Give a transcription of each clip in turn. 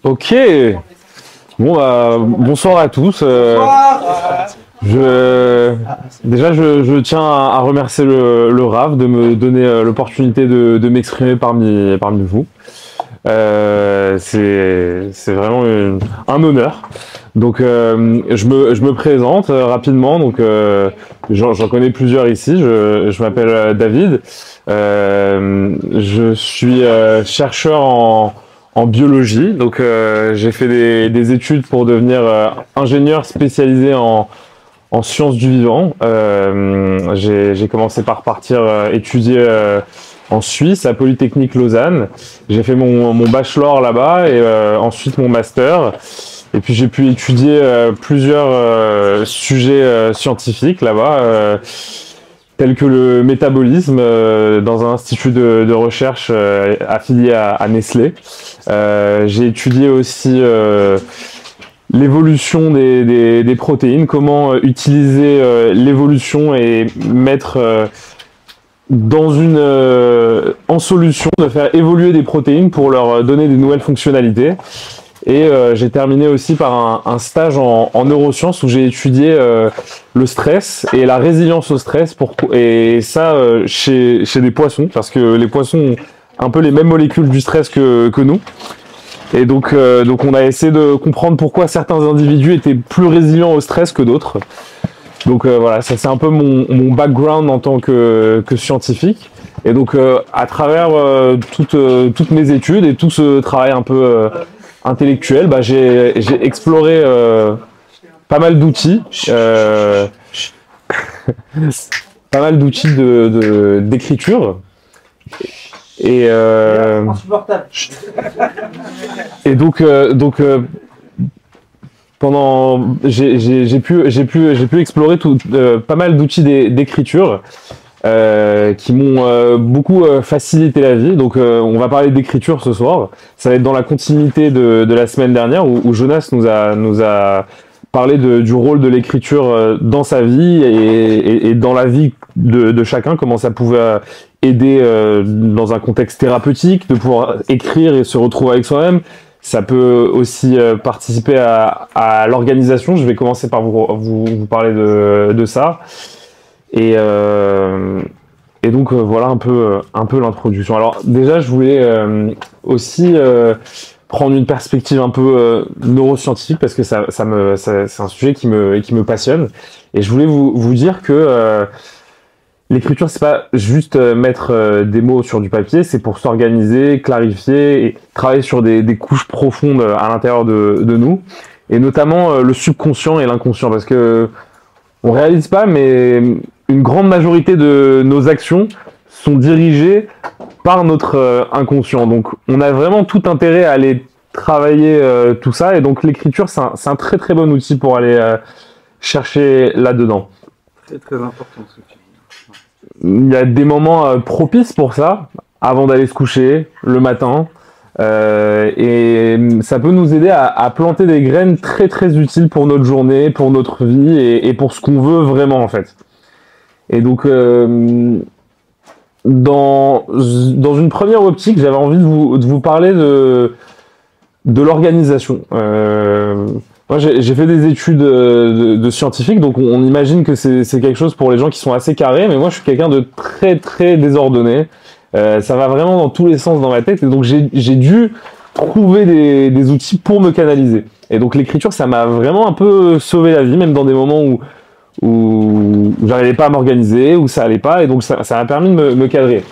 Ok. Bon, bonsoir à tous. Je tiens à remercier le RAV de me donner l'opportunité de m'exprimer parmi vous. C'est vraiment un honneur. Donc, je me présente rapidement. Donc, j'en connais plusieurs ici. Je m'appelle David. Je suis chercheur en biologie. Donc, j'ai fait des études pour devenir ingénieur spécialisé en sciences du vivant. J'ai commencé par partir étudier en Suisse, à Polytechnique Lausanne. J'ai fait mon bachelor là-bas et ensuite mon master. Et puis j'ai pu étudier plusieurs sujets scientifiques là-bas, tels que le métabolisme dans un institut de recherche affilié à Nestlé. J'ai étudié aussi l'évolution des protéines, comment utiliser l'évolution et mettre en solution, de faire évoluer des protéines pour leur donner des nouvelles fonctionnalités. Et j'ai terminé aussi par un stage en neurosciences où j'ai étudié le stress et la résilience au stress et ça chez des poissons, parce que les poissons ont un peu les mêmes molécules du stress que nous. Et donc on a essayé de comprendre pourquoi certains individus étaient plus résilients au stress que d'autres. Donc voilà, ça c'est un peu mon background en tant que scientifique. Et donc à travers toutes mes études et tout ce travail un peu intellectuel, j'ai exploré pas mal d'outils, pas mal d'outils d'écriture. Et donc pendant j'ai pu explorer pas mal d'outils d'écriture qui m'ont beaucoup facilité la vie. Donc on va parler d'écriture ce soir. Ça va être dans la continuité de la semaine dernière où Jonas nous a parlé du rôle de l'écriture dans sa vie et dans la vie de chacun, comment ça pouvait aider dans un contexte thérapeutique, de pouvoir écrire et se retrouver avec soi-même. Ça peut aussi participer à l'organisation. Je vais commencer par vous parler de ça. Et donc voilà un peu l'introduction. Alors déjà, je voulais aussi prendre une perspective un peu neuroscientifique parce que c'est un sujet qui me passionne. Et je voulais vous dire que l'écriture, c'est pas juste mettre des mots sur du papier, c'est pour s'organiser, clarifier et travailler sur des couches profondes à l'intérieur de nous, et notamment le subconscient et l'inconscient, parce que on réalise pas, mais une grande majorité de nos actions sont dirigées par notre inconscient. Donc on a vraiment tout intérêt à aller travailler tout ça, et donc l'écriture, c'est un très très bon outil pour aller chercher là-dedans. C'est très important ce que tu dis. Il y a des moments propices pour ça, avant d'aller se coucher, le matin, et ça peut nous aider à planter des graines très très utiles pour notre journée, pour notre vie et pour ce qu'on veut vraiment en fait. Et donc dans une première optique, j'avais envie de vous parler de l'organisation. Moi, j'ai fait des études de scientifique, donc on imagine que c'est quelque chose pour les gens qui sont assez carrés, mais moi, je suis quelqu'un de très très désordonné. Ça va vraiment dans tous les sens dans ma tête, et donc j'ai dû trouver des outils pour me canaliser. Et donc l'écriture, ça m'a vraiment un peu sauvé la vie, même dans des moments où j'arrivais pas à m'organiser, où ça allait pas, et donc ça m'a permis de me cadrer.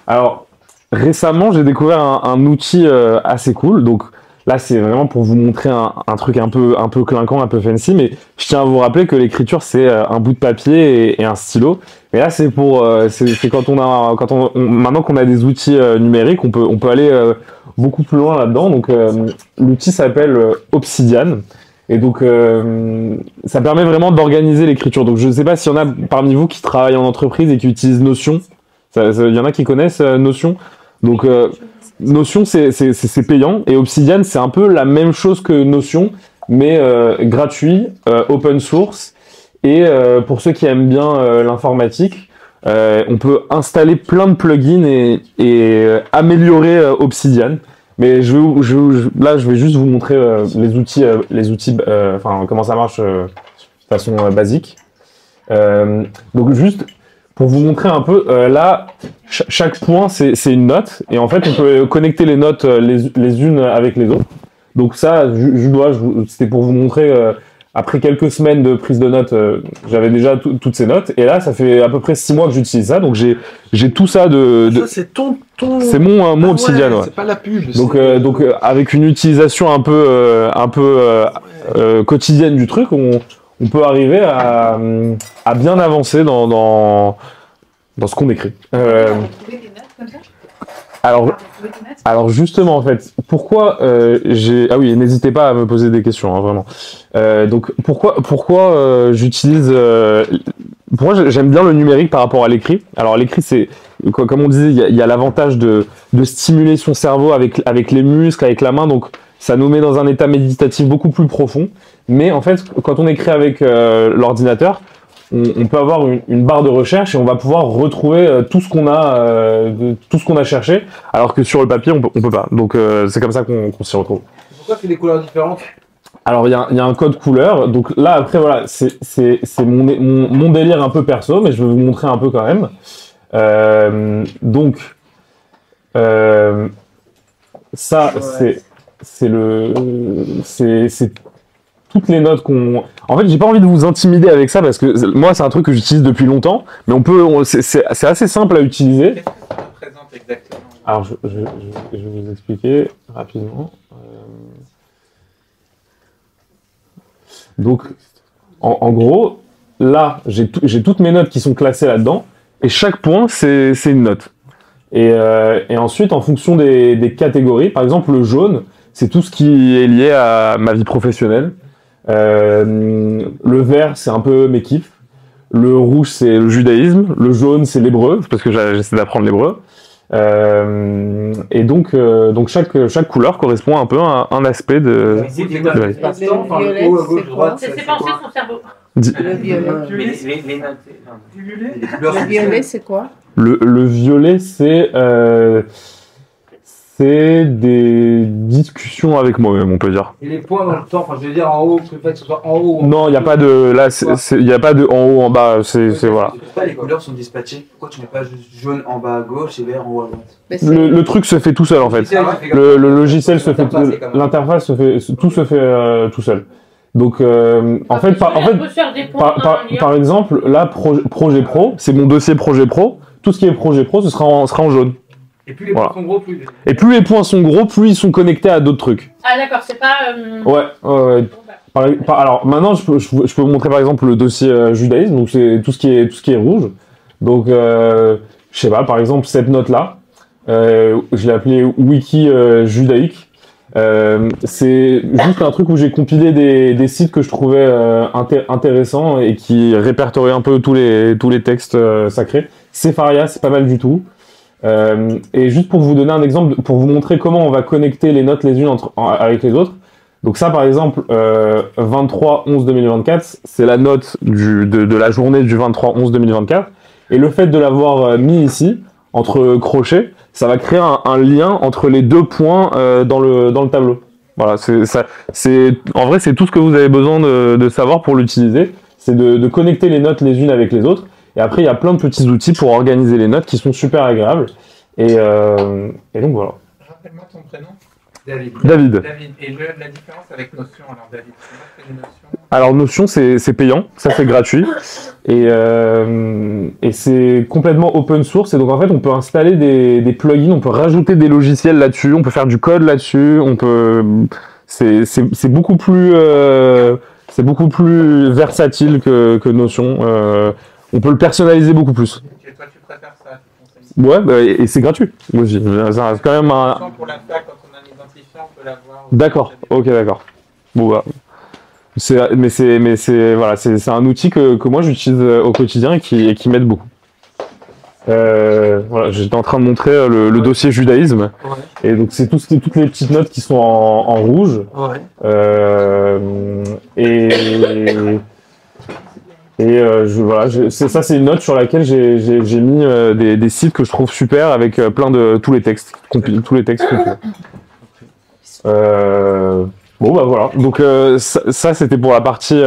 Alors récemment, j'ai découvert un outil assez cool. Donc là, c'est vraiment pour vous montrer un truc un peu clinquant, un peu fancy, mais je tiens à vous rappeler que l'écriture, c'est un bout de papier et un stylo. Et là, c'est maintenant qu'on a des outils numériques, on peut aller beaucoup plus loin là-dedans. Donc l'outil s'appelle Obsidian. Et donc ça permet vraiment d'organiser l'écriture. Donc je ne sais pas s'il y en a parmi vous qui travaillent en entreprise et qui utilisent Notion. Il y en a qui connaissent Notion. Donc Notion, c'est payant, et Obsidian, c'est un peu la même chose que Notion, mais gratuit, open source, et pour ceux qui aiment bien l'informatique, on peut installer plein de plugins et améliorer Obsidian. Mais là, je vais juste vous montrer les outils, enfin comment ça marche de façon basique. Donc juste pour vous montrer un peu, là, chaque point c'est une note, et en fait on peut connecter les notes les unes avec les autres. Donc ça, c'était pour vous montrer. Après quelques semaines de prise de notes, j'avais déjà toutes ces notes, et là ça fait à peu près 6 mois que j'utilise ça, donc j'ai tout ça Ça, c'est ton... C'est mon Obsidian, ouais. C'est pas la pub. Donc avec une utilisation un peu quotidienne du truc, on peut arriver à bien avancer dans ce qu'on écrit. Alors justement, en fait, pourquoi ah oui, n'hésitez pas à me poser des questions, hein, vraiment. Donc pourquoi j'utilise... pourquoi j'aime bien le numérique par rapport à l'écrit? Alors l'écrit, c'est, comme on disait, il y a l'avantage de stimuler son cerveau avec les muscles, avec la main, donc ça nous met dans un état méditatif beaucoup plus profond. Mais en fait, quand on écrit avec l'ordinateur, on peut avoir une barre de recherche et on va pouvoir retrouver tout ce qu'on a cherché, alors que sur le papier on peut pas. Donc c'est comme ça qu'on s'y retrouve. Pourquoi tu fais des couleurs différentes? Alors il y a un code couleur. Donc là après voilà, c'est mon délire un peu perso, mais je vais vous montrer un peu quand même. Ça c'est toutes les notes qu'on... En fait, j'ai pas envie de vous intimider avec ça parce que moi, c'est un truc que j'utilise depuis longtemps, mais c'est assez simple à utiliser. Qu'est-ce que ça représente exactement? Alors, je vais vous expliquer rapidement. Donc, en gros, là, j'ai toutes mes notes qui sont classées là-dedans, et chaque point, c'est une note. Et ensuite, en fonction des catégories, par exemple, le jaune, c'est tout ce qui est lié à ma vie professionnelle. Le vert, c'est un peu mes kiffs. Le rouge, c'est le judaïsme. Le jaune, c'est l'hébreu, parce que j'essaie d'apprendre l'hébreu. Et donc chaque couleur correspond un peu à un aspect de... C'est penser son cerveau. Le violet. Le violet, c'est quoi? Le violet, c'est des discussions avec moi-même, on peut dire. Et les points dans le temps, enfin je veux dire en haut, que le fait que ce soit en haut. Non, il n'y a pas de... Là, il n'y a pas de en haut, en bas, c'est voilà. Pourquoi les couleurs sont dispatchées? Pourquoi tu mets pas juste jaune en bas à gauche et vert en haut à droite? Le truc se fait tout seul, en fait. Le logiciel se fait... L'interface se fait... Tout se fait tout seul. Donc, en fait, par exemple, là, Projet Pro, c'est mon dossier Projet Pro. Tout ce qui est Projet Pro, ce sera en jaune. Et plus les points sont gros, plus... Et plus les points sont gros, plus ils sont connectés à d'autres trucs. Ah d'accord, c'est pas... Ouais. Alors maintenant, je peux vous montrer par exemple le dossier judaïsme, donc c'est tout ce qui est rouge. Donc, je sais pas, par exemple cette note-là, je l'ai appelée Wiki judaïque. C'est juste un truc où j'ai compilé des sites que je trouvais intéressants et qui répertoriaient un peu tous les textes sacrés. Sefaria, c'est pas mal du tout. Et juste pour vous donner un exemple, pour vous montrer comment on va connecter les notes les unes avec les autres. Donc ça, par exemple, 23-11-2024, c'est la note de la journée du 23-11-2024. Et le fait de l'avoir mis ici, entre crochets, ça va créer un lien entre les deux points dans le tableau. Voilà, en vrai, c'est tout ce que vous avez besoin de savoir pour l'utiliser. C'est de connecter les notes les unes avec les autres. Et après, il y a plein de petits outils pour organiser les notes qui sont super agréables. Et donc voilà. Rappelle-moi ton prénom. David. Et la différence avec Notion, alors David, c'est Notion. Alors Notion, c'est payant, ça c'est gratuit. Et c'est complètement open source. Et donc en fait, on peut installer des plugins, on peut rajouter des logiciels là-dessus, on peut faire du code là-dessus, c'est beaucoup plus versatile que Notion. On peut le personnaliser beaucoup plus. Et toi, tu préfères ça? Ouais, et c'est gratuit. Moi aussi. C'est quand même un... Pour la fac, quand on a un identifiant, on peut l'avoir. D'accord. Ok, d'accord. Bon bah. C'est un outil que moi j'utilise au quotidien et qui m'aide beaucoup. Voilà, j'étais en train de montrer le dossier judaïsme. Ouais. Et donc c'est toutes les petites notes qui sont en rouge. Ouais. Ça c'est une note sur laquelle j'ai mis des sites que je trouve super avec plein de tous les textes complets. Bon bah voilà. Donc ça c'était pour la partie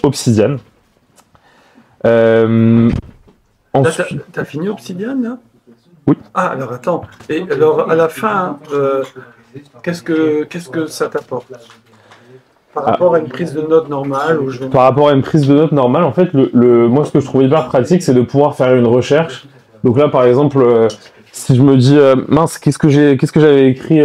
Obsidian. Ensuite, T'as fini Obsidian là? Oui. Ah, alors attends. Et alors à la fin, qu'est-ce que ça t'apporte? Par rapport à une prise de notes normale où je vais... par rapport à une prise de notes normale, en fait, moi ce que je trouve hyper pratique, c'est de pouvoir faire une recherche. Donc là, par exemple, si je me dis mince, qu'est-ce que j'avais écrit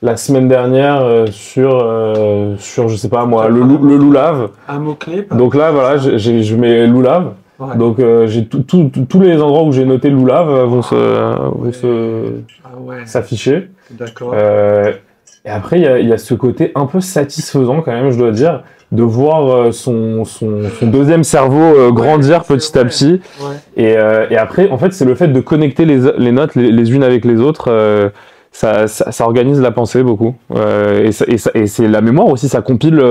la semaine dernière sur je sais pas moi, le loulave. Un mot-clé. Donc là, voilà, je mets loulave. Ouais. Donc j'ai tous les endroits où j'ai noté loulave vont Ah ouais, s'afficher. d'accord. Et après, il y a ce côté un peu satisfaisant quand même, je dois dire, de voir son deuxième cerveau grandir petit à petit. Ouais. Et après, en fait, c'est le fait de connecter les notes les unes avec les autres. Ça organise la pensée beaucoup. Et c'est la mémoire aussi, ça compile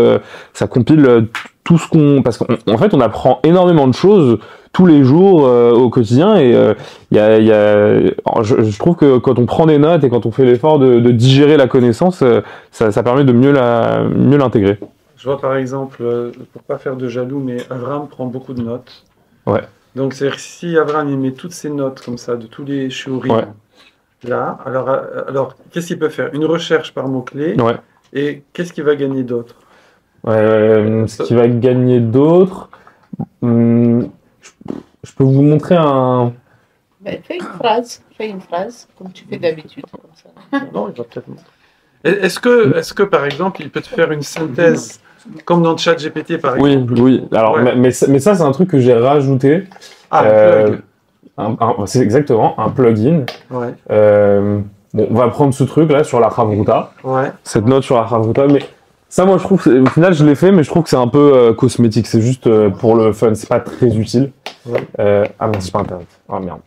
tout ce qu'on... Parce qu'en fait, on apprend énormément de choses tous les jours au quotidien. Et je trouve que quand on prend des notes et quand on fait l'effort de digérer la connaissance, ça permet de mieux l'intégrer. Je vois par exemple, pour pas faire de jaloux, mais Avram prend beaucoup de notes. Ouais. Donc c'est-à-dire que si Avram il met toutes ses notes comme ça, de tous les shiurim, Ouais. là, alors qu'est-ce qu'il peut faire? Une recherche par mot-clé. Ouais. Et qu'est-ce qu'il va gagner d'autre? Ce qui va gagner d'autres... je peux vous montrer un... Ben, fais une phrase, comme tu fais d'habitude. Comme ça. Non, il va peut-être... Est-ce que, par exemple, il peut te faire une synthèse, comme dans ChatGPT, par exemple? Oui. Alors, Ouais. mais ça, c'est un truc que j'ai rajouté. Ah, Euh, c'est exactement un plugin. ouais, Bon, on va prendre ce truc là sur la Chavruta, ouais. cette note sur la Chavruta, mais ça, moi, je trouve, au final, je l'ai fait, mais je trouve que c'est un peu cosmétique. C'est juste pour le fun. C'est pas très utile. Ouais. Ah merde, c'est pas Internet. Ah merde.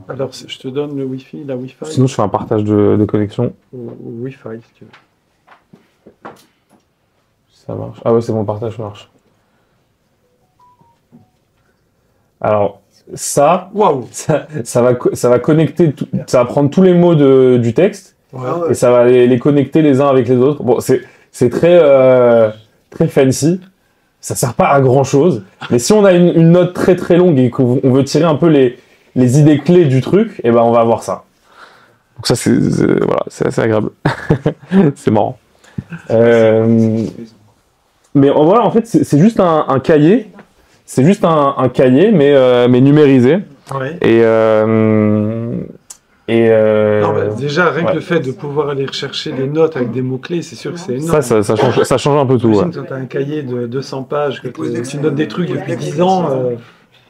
Alors, je te donne le Wi-Fi, la Wi-Fi, Sinon, je fais un partage de connexion. ou Wi-Fi, si tu veux. Ça marche. Ah ouais, c'est bon, le partage marche. Alors, Waouh! ça va connecter, ça va prendre tous les mots du texte Ouais. et ça va les connecter les uns avec les autres. Bon, c'est très fancy. Ça sert pas à grand chose. Mais si on a une note très très longue et qu'on veut tirer un peu les idées clés du truc, et ben on va avoir ça. Donc ça voilà, c'est assez agréable. C'est marrant. Mais voilà, en fait, c'est juste un cahier. C'est juste un cahier, mais numérisé. Ouais. Non, bah, déjà, rien ouais. que le fait de pouvoir aller rechercher des notes avec des mots-clés, c'est sûr que c'est énorme. ça change un peu tout. Ouais. Imagine quand tu as un cahier de 200 pages, que tu notes des trucs depuis 10 ans.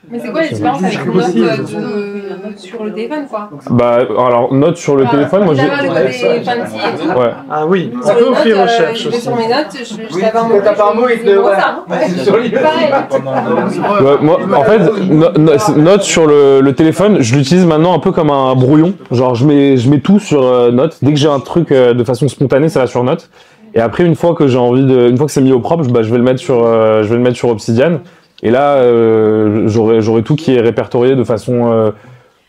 Mais c'est quoi la différence avec une note sur le téléphone, quoi? Bah, alors, note sur le téléphone, moi j'ai. J'avais le côté fancy et tout. Ouais. Ah oui, Sur ça les peut offrir notes, recherche je vais aussi. sur mes notes, je Oui, tape un si mot. t'as pas un mot, il te le- C'est sur les- pareil. Ouais, moi, en fait, note sur le téléphone, je l'utilise maintenant un peu comme un brouillon. Genre, je mets tout sur note. Dès que j'ai un truc de façon spontanée, ça va sur note. Et après, une fois que une fois que c'est mis au propre, je vais le mettre sur Obsidian. Et là, j'aurai tout qui est répertorié de façon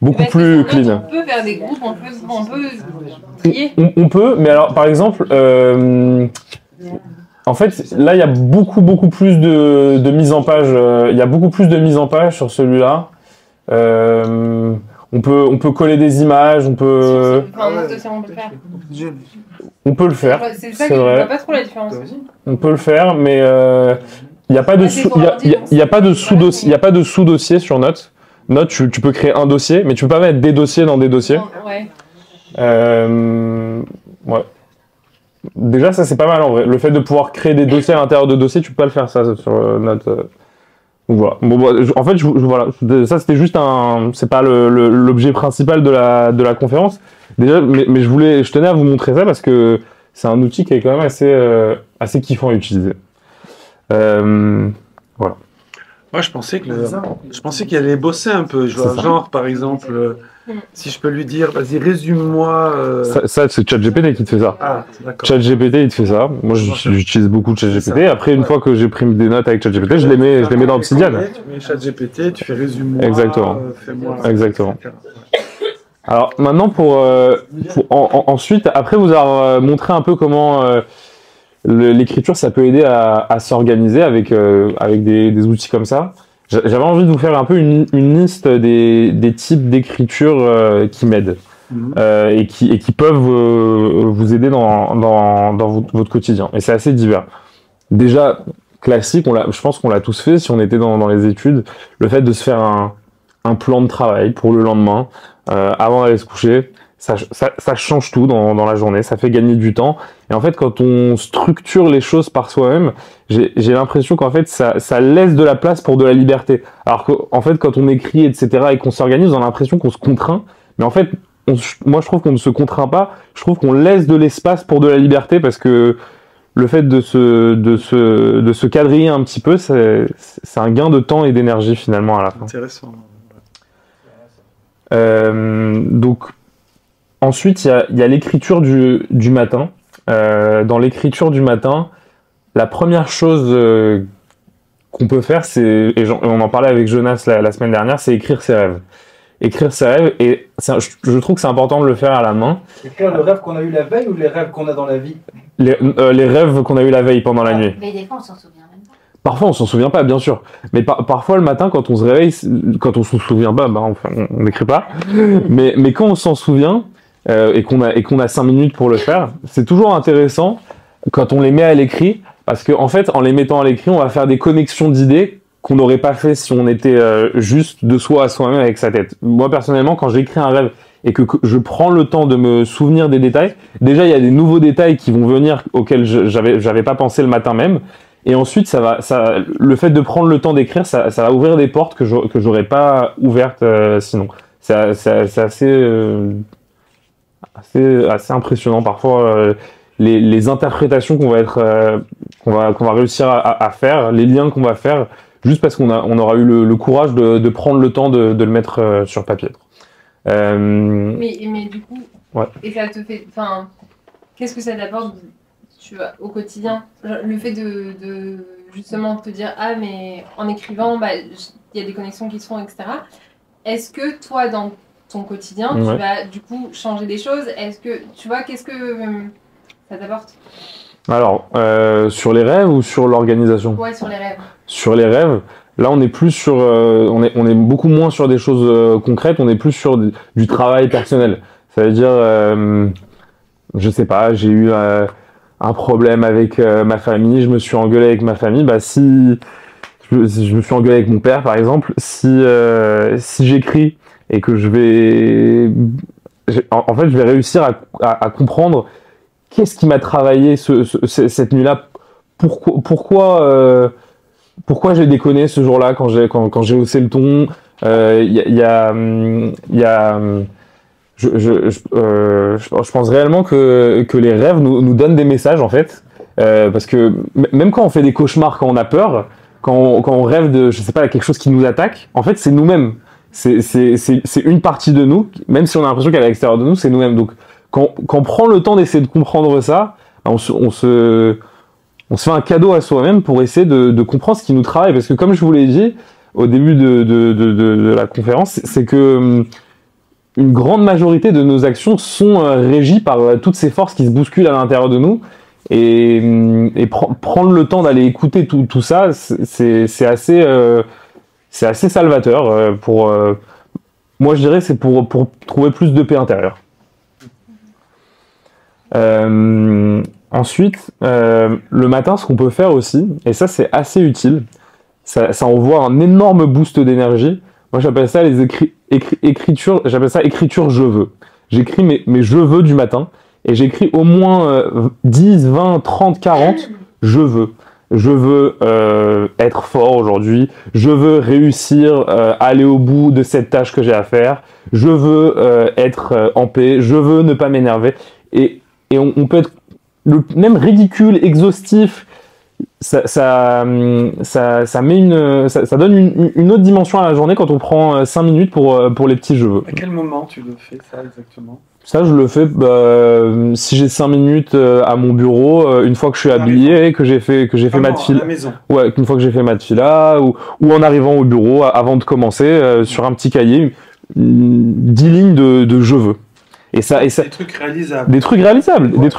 beaucoup Parce que plus sur notes, clean. On peut faire des groupes, on peut trier. On peut, mais alors, par exemple, en fait, là, il y a beaucoup plus de mise en page. Il y a beaucoup plus de mise en page sur celui-là. On peut coller des images, on peut Enfin, note aussi, on peut le faire. le faire. C'est ça C'est que je vrai. vois pas trop la différence. On peut le faire, mais il n'y a pas de c'est pour l'ordi, il y a pas de sous-dossier, il y a pas de sous-dossier sur Note. Note, tu peux créer un dossier, mais tu peux pas mettre des dossiers dans des dossiers. Ouais. Ouais. Déjà, ça c'est pas mal en vrai. Le fait de pouvoir créer des dossiers à l'intérieur de dossiers, tu peux pas le faire ça sur Note. Donc voilà. Bon, en fait, voilà. Ça c'était juste c'est pas l'objet principal de la conférence. Déjà, mais je tenais à vous montrer ça parce que c'est un outil qui est quand même assez kiffant à utiliser. Voilà. Moi, je pensais qu'il allait bosser un peu. Je vois, genre, par exemple, si je peux lui dire, vas-y, résume-moi. Ça c'est ChatGPT qui te fait ça. Ah, d'accord. ChatGPT, il te fait ça. Moi, j'utilise beaucoup ChatGPT. Après, une fois que j'ai pris des notes avec ChatGPT, je les mets dans Obsidian. Tu mets ChatGPT, tu fais résume-moi. Exactement. Fais-moi. Exactement. etc. Alors maintenant ensuite, après vous avoir montré un peu comment l'écriture ça peut aider à s'organiser avec des outils comme ça. J'avais envie de vous faire un peu une liste des types d'écriture qui m'aident et qui peuvent vous aider dans votre quotidien. Et c'est assez divers. Déjà classique, je pense qu'on l'a tous fait si on était dans les études, le fait de se faire un plan de travail pour le lendemain avant d'aller se coucher. Ça change tout dans la journée, ça fait gagner du temps. Et en fait, quand on structure les choses par soi-même, j'ai l'impression qu'en fait, ça laisse de la place pour de la liberté. Alors qu'en fait, quand on écrit, etc., et qu'on s'organise, on a l'impression qu'on se contraint. Mais en fait, moi, je trouve qu'on ne se contraint pas. Je trouve qu'on laisse de l'espace pour de la liberté parce que le fait de se quadriller un petit peu, c'est un gain de temps et d'énergie finalement à la fin. Intéressant. Donc, ensuite, il y a l'écriture du matin. Dans l'écriture du matin, la première chose qu'on peut faire, on en parlait avec Jonas la semaine dernière, c'est écrire ses rêves. Écrire ses rêves, et je trouve que c'est important de le faire à la main. Écrire le rêve qu'on a eu la veille ou les rêves qu'on a dans la vie? Les rêves qu'on a eu la veille pendant la nuit. Mais des fois, on s'en souvient même pas. Parfois, on s'en souvient pas, bien sûr. Mais parfois, le matin, quand on se réveille, quand on s'en souvient pas, on n'écrit pas. mais quand on s'en souvient, et qu'on a 5 minutes pour le faire, c'est toujours intéressant quand on les met à l'écrit, parce que en fait, en les mettant à l'écrit, on va faire des connexions d'idées qu'on n'aurait pas fait si on était juste de soi à soi-même avec sa tête. Moi, personnellement, quand j'écris un rêve et que je prends le temps de me souvenir des détails, déjà, il y a des nouveaux détails qui vont venir auxquels j'avais pas pensé le matin même. Et ensuite, le fait de prendre le temps d'écrire, ça va ouvrir des portes que j'aurais pas ouvertes sinon. C'est assez impressionnant parfois les interprétations qu'on va réussir à faire, les liens qu'on va faire juste parce qu'on aura eu le courage de prendre le temps de le mettre sur papier. Mais du coup, ouais. Et ça te fait, enfin, qu'est-ce que ça t'apporte au quotidien, le fait de justement te dire mais en écrivant, il y a des connexions qui se font, etc. Est-ce que toi, dans ton quotidien, tu vas du coup changer des choses? Est-ce que tu vois, qu'est-ce que ça t'apporte? Alors, sur les rêves ou sur l'organisation? Ouais, sur les rêves. Sur les rêves, là on est plus sur, on est beaucoup moins sur des choses concrètes, on est plus sur du travail personnel. Ça veut dire, je sais pas, j'ai eu un problème avec ma famille, je me suis engueulé avec ma famille, si je me suis engueulé avec mon père par exemple, si j'écris et que je vais réussir à comprendre qu'est-ce qui m'a travaillé cette nuit-là, pourquoi j'ai déconné ce jour-là quand j'ai haussé le ton. Je pense réellement que les rêves nous donnent des messages en fait, parce que même quand on fait des cauchemars, quand on a peur, quand on rêve de, je sais pas, quelque chose qui nous attaque, en fait c'est nous-mêmes. C'est une partie de nous, même si on a l'impression qu'elle est à l'extérieur de nous, c'est nous-mêmes. Donc quand on prend le temps d'essayer de comprendre ça, on se fait un cadeau à soi-même pour essayer de comprendre ce qui nous travaille. Parce que comme je vous l'ai dit au début de la conférence, c'est que une grande majorité de nos actions sont régies par toutes ces forces qui se bousculent à l'intérieur de nous. Et prendre le temps d'aller écouter tout ça, c'est assez salvateur. Moi, je dirais, c'est pour trouver plus de paix intérieure. Ensuite, le matin, ce qu'on peut faire aussi, et ça c'est assez utile, ça envoie un énorme boost d'énergie. Moi j'appelle ça écriture, j'appelle ça écriture je veux. J'écris mes je veux du matin, et j'écris au moins 10, 20, 30, 40 je veux. Je veux être fort aujourd'hui, je veux réussir aller au bout de cette tâche que j'ai à faire, je veux être en paix, je veux ne pas m'énerver. Et on peut être même ridicule, exhaustif, ça donne une autre dimension à la journée quand on prend 5 minutes pour les petits je veux. À quel moment tu le fais ça exactement? Ça, je le fais si j'ai 5 minutes à mon bureau, une fois que je suis habillé, que j'ai fait ma fila. Ouais, une fois que j'ai fait ma fila, ou en arrivant au bureau, avant de commencer, sur un petit cahier, 10 lignes de je veux. Et ça, Des trucs réalisables. des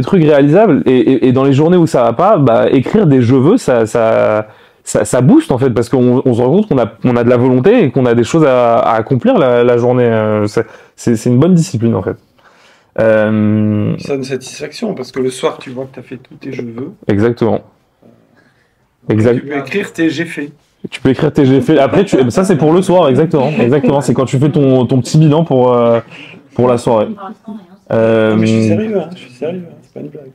trucs réalisables. Et dans les journées où ça va pas, bah, écrire des je veux, ça booste en fait, parce qu'on se rend compte qu'on a de la volonté et qu'on a des choses à accomplir la journée. C'est une bonne discipline en fait. Ça a une satisfaction parce que le soir, tu vois que tu as fait tous tes je veux. Exactement. Tu peux écrire tes j'ai fait. Tu peux écrire tes j'ai fait. Après, ça c'est pour le soir, exactement. C'est quand tu fais ton petit bilan pour la soirée. Mais je suis sérieux, hein. C'est pas une blague.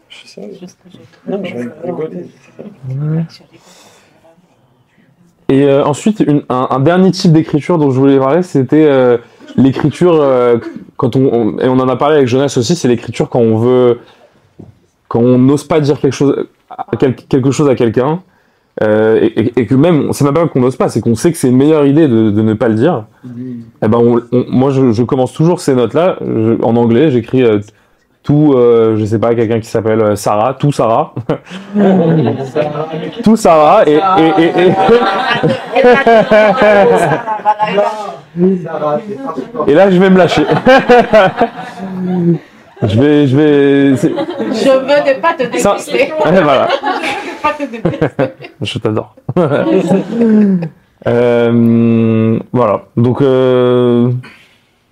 Je suis sérieux. Non, je vais rigoler. Et ensuite, un dernier type d'écriture dont je voulais parler, c'était l'écriture, et on en a parlé avec Jonas aussi, c'est l'écriture quand on n'ose pas dire quelque chose à quelqu'un, et que même, c'est même pas qu'on n'ose pas, c'est qu'on sait que c'est une meilleure idée de ne pas le dire. Et ben moi, je commence toujours ces notes-là, en anglais, j'écris tout, je sais pas, quelqu'un qui s'appelle Sarah, tout Sarah. Tout Sarah, et là, je vais me lâcher. Je vais. Je veux ne pas te détester. Voilà. Je veux pas te détester. Je t'adore. Voilà.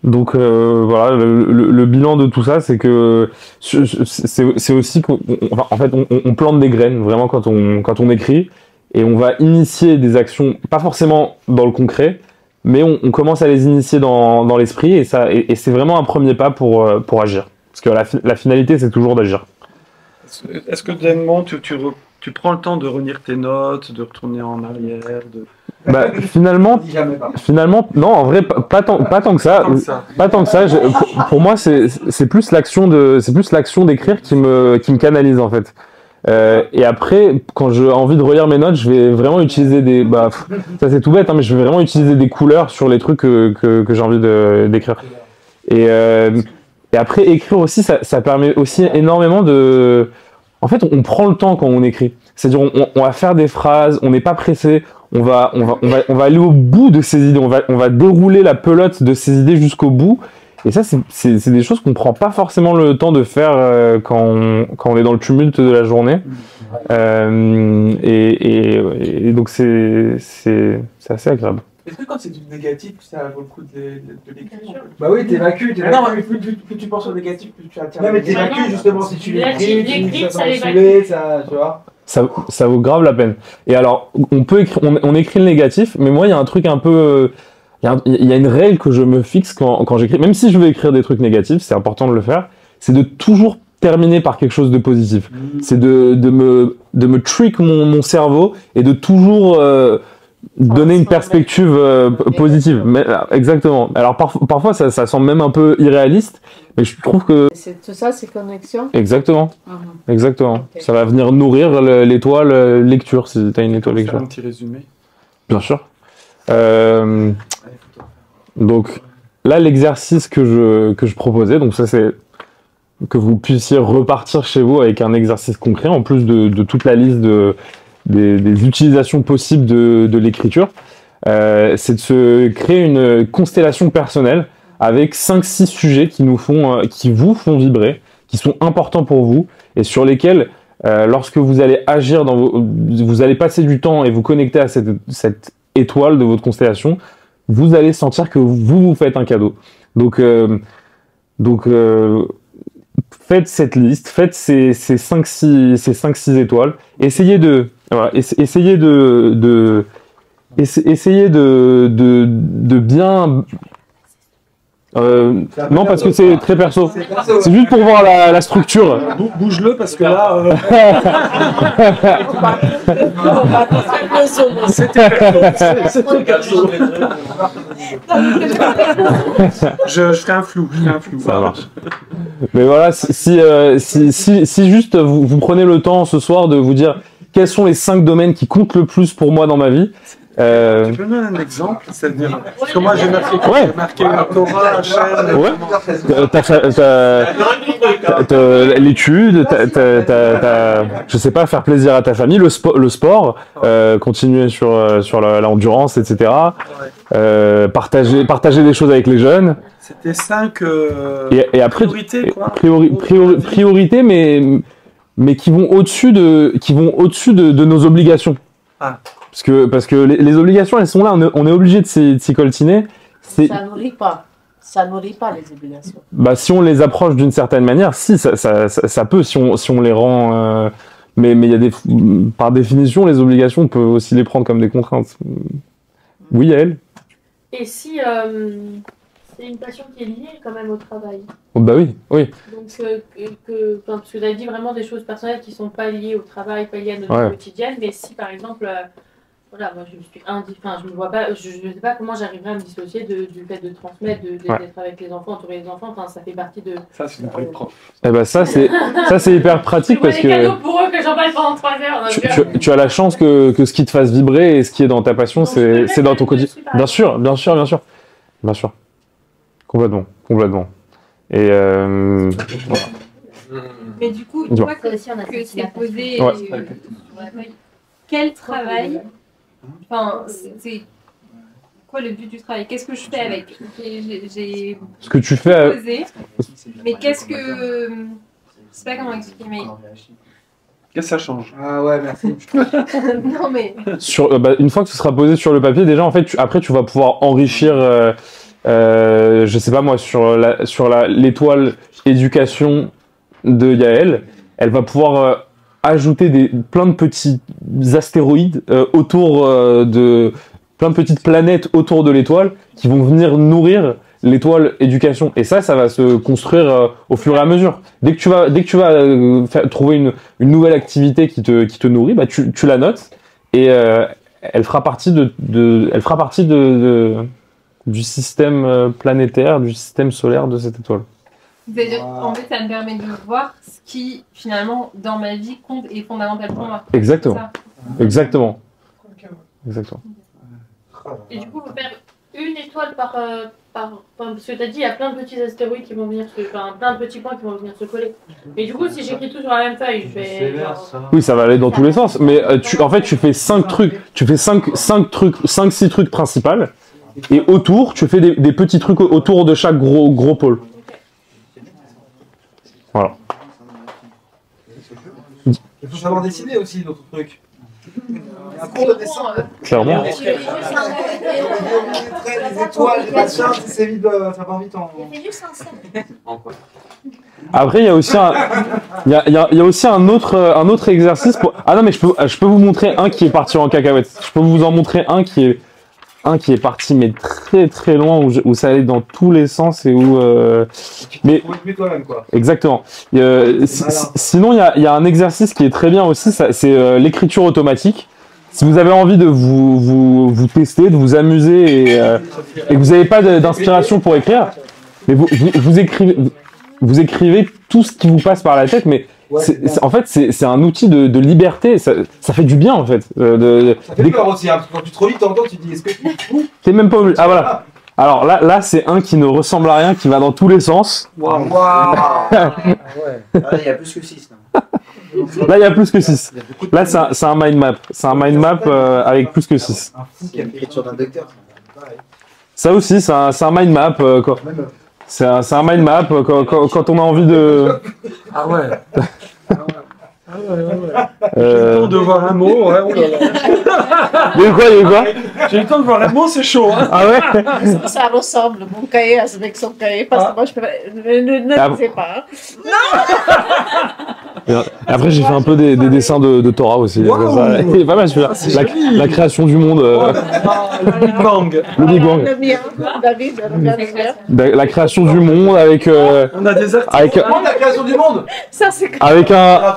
Donc voilà, le bilan de tout ça, c'est que c'est aussi en fait, on plante des graines vraiment quand on écrit, et on va initier des actions, pas forcément dans le concret, mais on commence à les initier dans l'esprit, et c'est vraiment un premier pas pour agir. Parce que la finalité, c'est toujours d'agir. Est-ce que dernièrement, tu prends le temps de relire tes notes, de retourner en arrière Bah, finalement, non, en vrai, pas tant que ça. Pas tant que ça. Pour moi, c'est plus l'action d'écrire qui me canalise en fait. Et après, quand j'ai envie de relire mes notes, je vais vraiment utiliser ça c'est tout bête, hein, mais je vais vraiment utiliser des couleurs sur les trucs que j'ai envie d'écrire. Et après, écrire aussi, ça permet aussi énormément de... En fait, on prend le temps quand on écrit. C'est-à-dire, on va faire des phrases, on n'est pas pressé, on va aller au bout de ses idées, on va dérouler la pelote de ses idées jusqu'au bout. Et ça, c'est des choses qu'on prend pas forcément le temps de faire quand on est dans le tumulte de la journée. Et donc, c'est assez agréable. Est-ce que quand c'est du négatif, ça vaut le coup de l'écrire? Bah oui, t'évacues. Non, mais plus tu penses au négatif, plus tu attires. Non, mais t'évacues justement si tu l'écris, l'écris, ça ça va l'évacue. saouler, ça, tu vois. Ça vaut grave la peine. Et alors, on écrit le négatif, mais moi, il y a un truc un peu... Il y a une règle que je me fixe quand j'écris, même si je veux écrire des trucs négatifs, c'est important de le faire, c'est de toujours terminer par quelque chose de positif. C'est de me trick mon cerveau et de toujours donner une perspective positive. Mais, exactement. Alors parfois ça semble même un peu irréaliste, mais je trouve que... Tout ça, c'est connexion. Exactement. Exactement. Ok. Ça va venir nourrir l'étoile lecture, si tu as une étoile lecture. Faire un petit résumé. Bien sûr. Donc là, l'exercice que je proposais, donc ça c'est que vous puissiez repartir chez vous avec un exercice concret, en plus de toute la liste des utilisations possibles de l'écriture, c'est de se créer une constellation personnelle avec 5-6 sujets qui vous font vibrer, qui sont importants pour vous, et sur lesquels, lorsque vous allez agir, vous allez passer du temps et vous connecter à cette étoile de votre constellation, vous allez sentir que vous faites un cadeau. Donc faites cette liste, faites ces 5-6 étoiles, essayez de bien... non, parce que c'est très perso. C'est juste pour voir la structure. Bouge-le parce que là... C'était perso. Je ferai un flou. Ça marche. Mais voilà, si juste vous prenez le temps ce soir de vous dire quels sont les 5 domaines qui comptent le plus pour moi dans ma vie. Tu peux me donner un exemple? C'est-à-dire, parce que moi j'ai marqué la Torah, la chaîne. Ouais. L'étude, je sais pas, faire plaisir à ta famille, le sport, continuer sur l'endurance, etc. partager des choses avec les jeunes. C'était 5 Et après, priorités, quoi. priorité, mais qui vont au-dessus de nos obligations. Ah. Parce que les obligations, elles sont là, on est obligé de s'y coltiner. Ça nourrit pas. Ça nourrit pas les obligations. Bah, si on les approche d'une certaine manière, si, ça peut, si on les rend... mais il y a par définition, les obligations, on peut aussi les prendre comme des contraintes. Oui, Yael? Et si c'est une passion qui est liée quand même au travail. Oh, bah oui, oui. Donc, parce que tu as dit vraiment des choses personnelles qui ne sont pas liées au travail, pas liées à notre vie quotidienne, mais si par exemple, voilà, moi je me vois pas, je ne sais pas comment j'arriverai à me dissocier du fait de transmettre, d'être avec les enfants, entourer les enfants, enfin ça fait partie de... Ça, c'est une vraie prof. Eh ben ça c'est hyper pratique parce que... C'est cadeau pour eux que j'en parle pendant 3 heures. Tu as la chance que ce qui te fasse vibrer et ce qui est dans ta passion, c'est dans ton quotidien. Bien sûr. Complètement. Et voilà. Mais du coup, une fois que c'est posé sur la feuille, quel travail, enfin, c'est quoi le but du travail? Qu'est-ce que je fais avec? J'ai ce que tu fais posé, mais qu'est-ce que... Je sais pas comment expliquer, mais... Qu'est-ce que ça change? Ah ouais, merci. Non mais... Une fois que ce sera posé sur le papier, déjà, en fait, après, tu vas pouvoir enrichir... je sais pas moi, sur l'étoile éducation de Yael, elle va pouvoir ajouter plein de petits astéroïdes autour plein de petites planètes autour de l'étoile qui vont venir nourrir l'étoile éducation. Et ça va se construire au fur et à mesure. Dès que tu vas trouver une nouvelle activité qui te nourrit, bah tu la notes et elle fera partie du système planétaire, du système solaire de cette étoile. C'est-à-dire, en fait, ça me permet de voir ce qui, finalement, dans ma vie, compte et est fondamental pour moi. Exactement. Exactement. Et du coup, il faut faire une étoile par parce que tu as dit, il y a plein de petits astéroïdes qui vont venir plein de petits points qui vont venir se coller. Et du coup, si j'écris tout sur la même feuille, je vais... Oui, ça va aller dans tous les sens. Mais en fait, tu fais 5 trucs. Tu fais 5-6 trucs principaux. Et autour, tu fais des petits trucs autour de chaque gros pôle. Voilà. Il faut savoir dessiner aussi d'autres trucs. Un cours de dessin. Clairement. Les étoiles, les machins, c'est vite, ça part vite en... Après, il y a aussi un autre exercice pour... Ah non, mais je peux vous montrer un qui est parti en cacahuète. Je peux vous en montrer un qui est parti mais très très loin où ça allait dans tous les sens et où mais toi-même quoi. Exactement. Sinon il y a un exercice qui est très bien aussi, c'est l'écriture automatique. Si vous avez envie de vous tester, de vous amuser et que vous n'avez pas d'inspiration pour écrire, mais vous écrivez tout ce qui vous passe par la tête, mais en fait, c'est un outil de liberté, ça fait du bien en fait. Ça fait peur aussi, hein, parce que quand tu te relis, t'entends, tu te dis est-ce que tu fous? T'es même pas obligé. Ah voilà. Alors là c'est un qui ne ressemble à rien, qui va dans tous les sens. Waouh. Il y a plus que 6. Là il y a plus que 6. Là c'est un mind map. C'est un mind map avec plus que 6. Il y a l'écriture d'un docteur. Ça aussi, c'est un mind map. C'est un mind map quand on a envie de... Ah ouais. J'ai le temps de voir un mot, ouais. Oh là là. Il y a eu quoi J'ai le temps de voir un mot, c'est chaud. Hein. Ah ouais. Ça ressemble, mon cahier avec son cahier, parce que moi je peux ne sais pas. Après j'ai fait un peu des dessins de Torah aussi. Wow. Il est pas mal celui-là. La création du monde. Le Big Bang. Le Big Bang. Le mien, David, le mien. La création du monde avec... On a des articles. La création du monde. Ça c'est Avec un...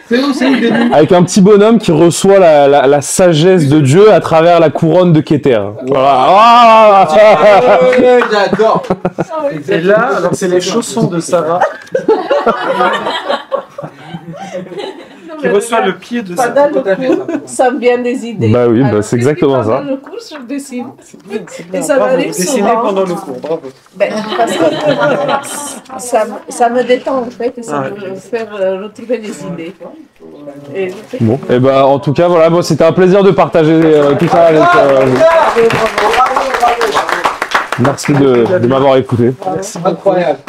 C'est où le début? Avec un petit bonhomme qui reçoit la sagesse de Dieu à travers la couronne de Keter. Voilà. J'adore. Et là, alors c'est les chaussons de Sarah. Qui reçoit le pied de pendant Sarah. le cours, ça me vient des idées. Bah oui, Alors, c'est exactement ça. pendant le cours, je dessine. Et ça Bravo, m'arrive dessiner souvent. pendant le cours, bravo. Ben, parce que ça me détend en fait et ça me fait retrouver des idées. Et Bon, et bah en tout cas voilà, bon, c'était un plaisir de partager tout ça avec vous. Bravo. Merci de m'avoir écouté. Merci. Incroyable.